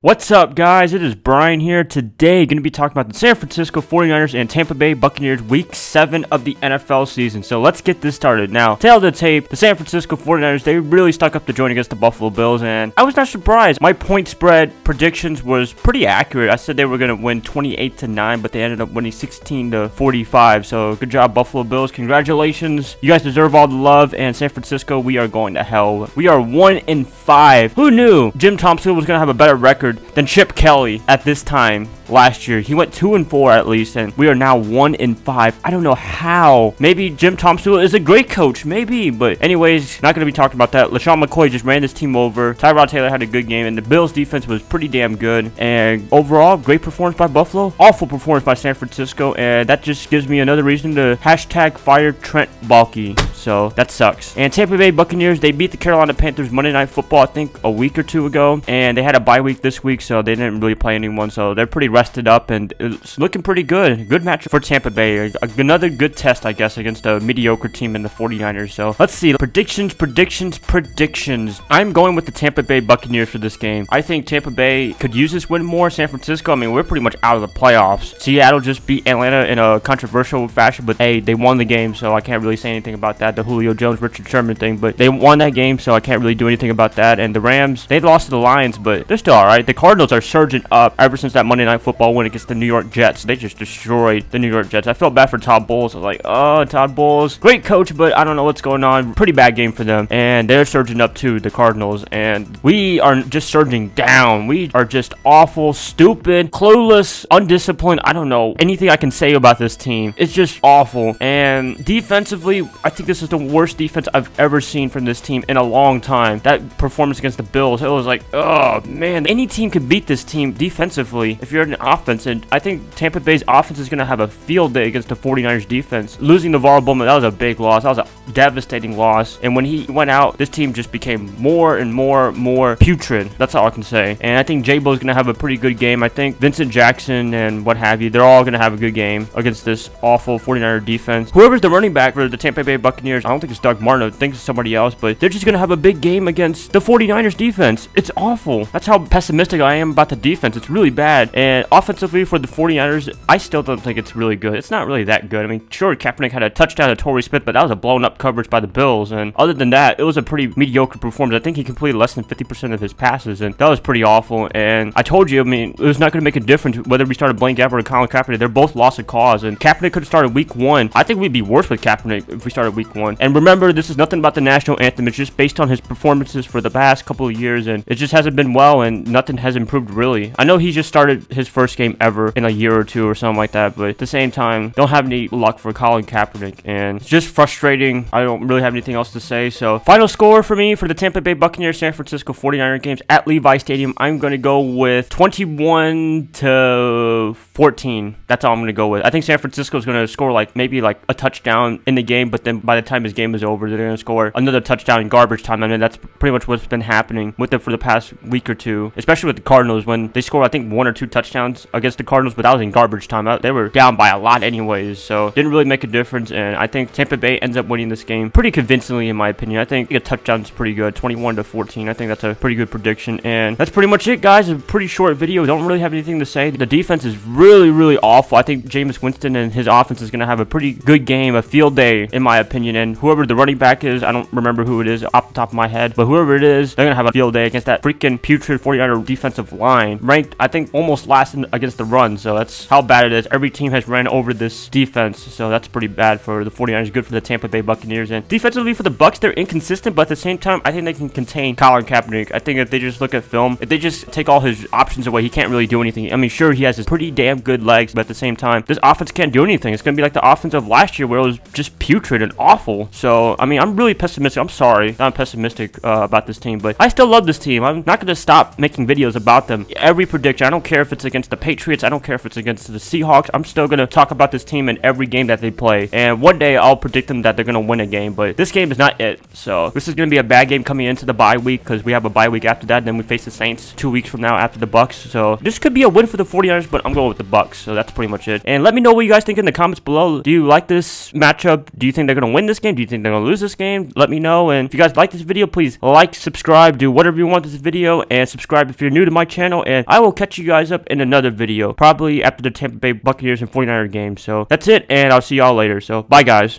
What's up, guys? It is Brian here. Today, going to be talking about the San Francisco 49ers and Tampa Bay Buccaneers Week 7 of the NFL season. So let's get this started. Now, tail of the tape, the San Francisco 49ers, they really stuck up the joint against the Buffalo Bills, and I was not surprised. My point spread predictions was pretty accurate. I said they were going to win 28-9, but they ended up winning 16-45. So good job, Buffalo Bills. Congratulations. You guys deserve all the love, and San Francisco, we are going to hell. We are 1-5. Who knew Jim Thompson was going to have a better record than Chip Kelly at this time last year? He went 2-4 at least, and we are now 1-5. I don't know how. Maybe Jim Thompson is a great coach, maybe, but anyways, not going to be talking about that. LaShawn McCoy just ran this team over. Tyrod Taylor had a good game, and the Bills defense was pretty damn good, and overall, great performance by Buffalo, awful performance by San Francisco, and that just gives me another reason to hashtag fire Trent Baalke. So that sucks. And Tampa Bay Buccaneers, they beat the Carolina Panthers Monday Night Football, I think a week or two ago, and they had a bye week this week, so they didn't really play anyone, so they're pretty rested up, and it's looking pretty good. Good matchup for Tampa Bay. Another good test, I guess, against a mediocre team in the 49ers. So let's see. Predictions. I'm going with the Tampa Bay Buccaneers for this game. I think Tampa Bay could use this win more. San Francisco, I mean, we're pretty much out of the playoffs. Seattle just beat Atlanta in a controversial fashion, but hey, they won the game, so I can't really say anything about that. The Julio Jones, Richard Sherman thing, but they won that game, so I can't really do anything about that. And the Rams, they lost to the Lions, but they're still alright. The Cardinals are surging up ever since that Monday Night Football win against the New York Jets. They just destroyed the New York Jets. I felt bad for Todd Bowles. I was like, oh, Todd Bowles, great coach, but I don't know what's going on. Pretty bad game for them, and they're surging up too, the Cardinals, and we are just surging down. We are just awful, stupid, clueless, undisciplined. I don't know anything I can say about this team. It's just awful. And defensively, I think this is the worst defense I've ever seen from this team in a long time. That performance against the Bills, it was like, oh man, any team could beat this team defensively if you're an offense, and I think Tampa Bay's offense is going to have a field day against the 49ers defense. Losing Navarro Bowman, that was a big loss. That was a devastating loss, and when he went out, this team just became more and more putrid. That's all I can say. And I think J-Bo's going to have a pretty good game. I think Vincent Jackson and what have you, they're all going to have a good game against this awful 49er defense. Whoever's the running back for the Tampa Bay Buccaneers, I don't think it's Doug Martin, I think it's somebody else, but they're just going to have a big game against the 49ers defense. It's awful. That's how pessimistic I am about the defense. It's really bad. And offensively for the 49ers, I still don't think it's really good. It's not really that good. I mean, sure, Kaepernick had a touchdown to Torrey Smith, but that was a blown up coverage by the Bills, and other than that, it was a pretty mediocre performance. I think he completed less than 50% of his passes, and that was pretty awful. And I told you, I mean, it was not going to make a difference whether we started Blaine Gabbert or Colin Kaepernick. They're both lost of cause, and Kaepernick could have started week 1. I think we'd be worse with Kaepernick if we started week 1. And remember, this is nothing about the national anthem. It's just based on his performances for the past couple of years, and it just hasn't been well, and nothing has improved really. I know he just started his first game ever in a year or two or something like that, but at the same time, don't have any luck for Colin Kaepernick, and it's just frustrating. I don't really have anything else to say. So final score for me for the Tampa Bay Buccaneers San Francisco 49er games at Levi Stadium, I'm going to go with 21-14. That's all I'm going to go with. I think San Francisco is going to score maybe a touchdown in the game, but then by the time his game is over, they're going to score another touchdown in garbage time. I mean, that's pretty much what's been happening with them for the past week or two, especially with the Cardinals when they scored, I think, 1 or 2 touchdowns against the Cardinals, but that was in garbage time. They were down by a lot anyways, so didn't really make a difference, and I think Tampa Bay ends up winning this game pretty convincingly in my opinion. I think a touchdown is pretty good, 21-14. I think that's a pretty good prediction, and that's pretty much it, guys. A pretty short video. Don't really have anything to say. The defense is really awful. I think Jameis Winston and his offense is going to have a pretty good game, a field day in my opinion, and whoever the running back is, I don't remember who it is off the top of my head, but whoever it is, they're going to have a field day against that freaking putrid 49er defensive line, ranked, I think, almost last against the run, so that's how bad it is. Every team has ran over this defense, so that's pretty bad for the 49ers, good for the Tampa Bay Buccaneers. And defensively for the Bucs, they're inconsistent, but at the same time, I think they can contain Colin Kaepernick. I think if they just look at film, if they just take all his options away, he can't really do anything. I mean, sure, he has his pretty damn good legs, but at the same time, this offense can't do anything. It's going to be like the offense of last year where it was just putrid and awful. So, I mean, I'm really pessimistic. I'm sorry that I'm pessimistic about this team, but I still love this team. I'm not going to stop making videos about them. Every prediction, I don't care if it's against the Patriots, I don't care if it's against the Seahawks, I'm still going to talk about this team in every game that they play, and one day I'll predict them that they're going to win a game, but this game is not it. So this is going to be a bad game coming into the bye week, because we have a bye week after that, and then we face the Saints 2 weeks from now after the Bucs. So this could be a win for the 49ers, but I'm going with the Bucs. So that's pretty much it, and let me know what you guys think in the comments below. Do you like this matchup? Do you think they're going to win this this game? Do you think they're going to lose this game? Let me know. And if you guys like this video, please like, subscribe, do whatever you want with this video, and subscribe if you're new to my channel. And I will catch you guys up in another video, probably after the Tampa Bay Buccaneers and 49er game. So that's it, and I'll see y'all later. So bye, guys.